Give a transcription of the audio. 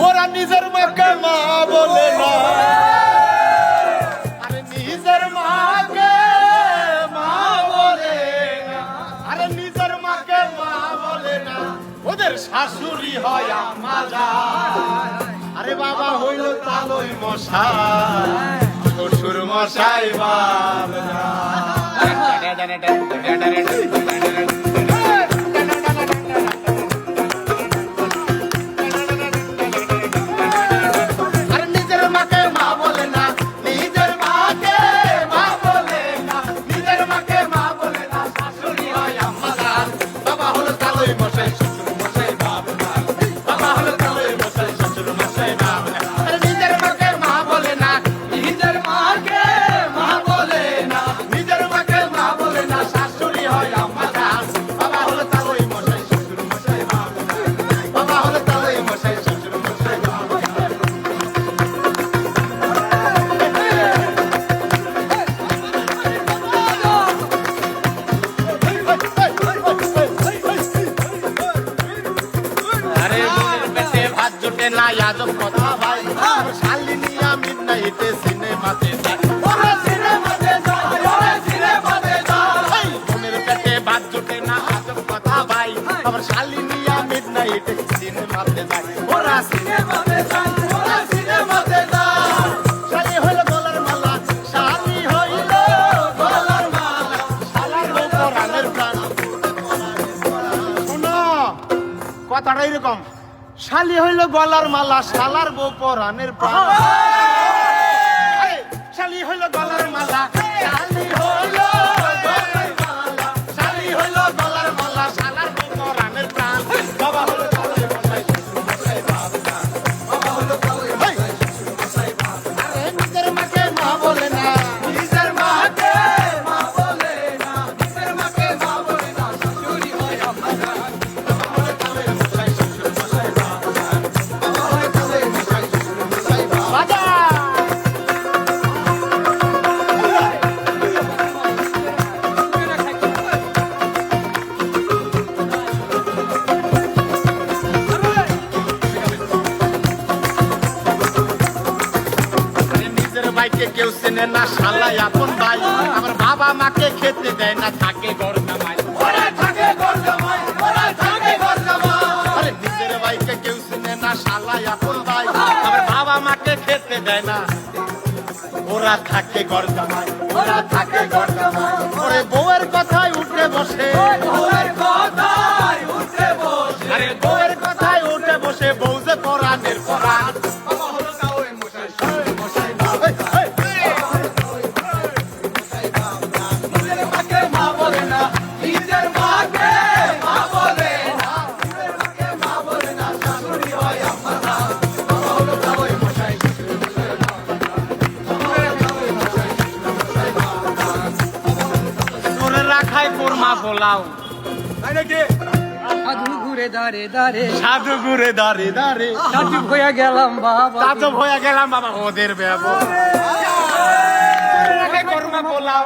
ওরা নিজের মাকে মা বলে না, আরে নিজের মাকে মা বলে না, আরে নিজের মাকে মা বলে না, ওদের শাশুড়ি হয় আম্মা জান। আরে বাবা হইল তালই মশাই, শ্বশুর মশাই বাবা। না আজব কথা ভাই, শালিনী আমি নাইতে সিনেমাতে যাই, ওরে সিনেমাতে যাই, ওরে সিনেমাতে যাই, মনের পেটে ভাত জোটে না আজব কথা ভাই, আমার শালিনী আমি নাইতে সিনেমাতে যাই, ওরা সিনেমাতে যাই, ওরা সিনেমাতে যাই। শালি হইল গলার মালা, শালি হইল গলার মালা, শালার পরাণের প্রাণ। শোনো কথাটা এরকম, শালি হইল গলার মালা, শালার বউ পরাণের প্রাণ। শালি হইল গলার মালা, শালি হইল গলার মালা, শালি হইল গলার মালা, শালার বউ পরাণের প্রাণ। বাবা হলো তালই মশাই, শ্বশুর মশাই বাবা। বাবা হলো তালই মশাই, শ্বশুর মশাই বাবা। আরে নিজের মাকে মা বলে না, নিজের মাকে মা বলে না, নিজের মাকে মা বলে না, শাশুড়ি হয় আম্মা জান। বাবা হলো তালই মশাই, শ্বশুর মশাই বাবা। কেউ চেনে না শালাই আপন ভাই, আমার বাবা মাকে খেতে দেয় না, থাকে ঘর জামাই, ওরা থাকে ঘর জামাই, ওরা থাকে ঘর জামাই। আরে নিজের ভাইকে কেউ চেনে না শালাই আপন ভাই, আমার বাবা মাকে খেতে দেয় না, ওরা থাকে ঘর জামাই, ওরা থাকে ঘর জামাই। ওরে বউয়ের কথায় উঠে বসে, বউয়ের কথায় উঠে বসে, আরে বউয়ের কথায় উঠে বসে, বউ যে পরাণের পরাণ। বলাও সাধু ঘুরে দাঁড়ে দাঁড়ে, সাধু ঘুরে দাঁড়ে দাঁড়ে, সাধু হয়ে গেলাম বাবা, সাধু হয়ে গেলাম বাবা। ওদের ব্যবহার বলাও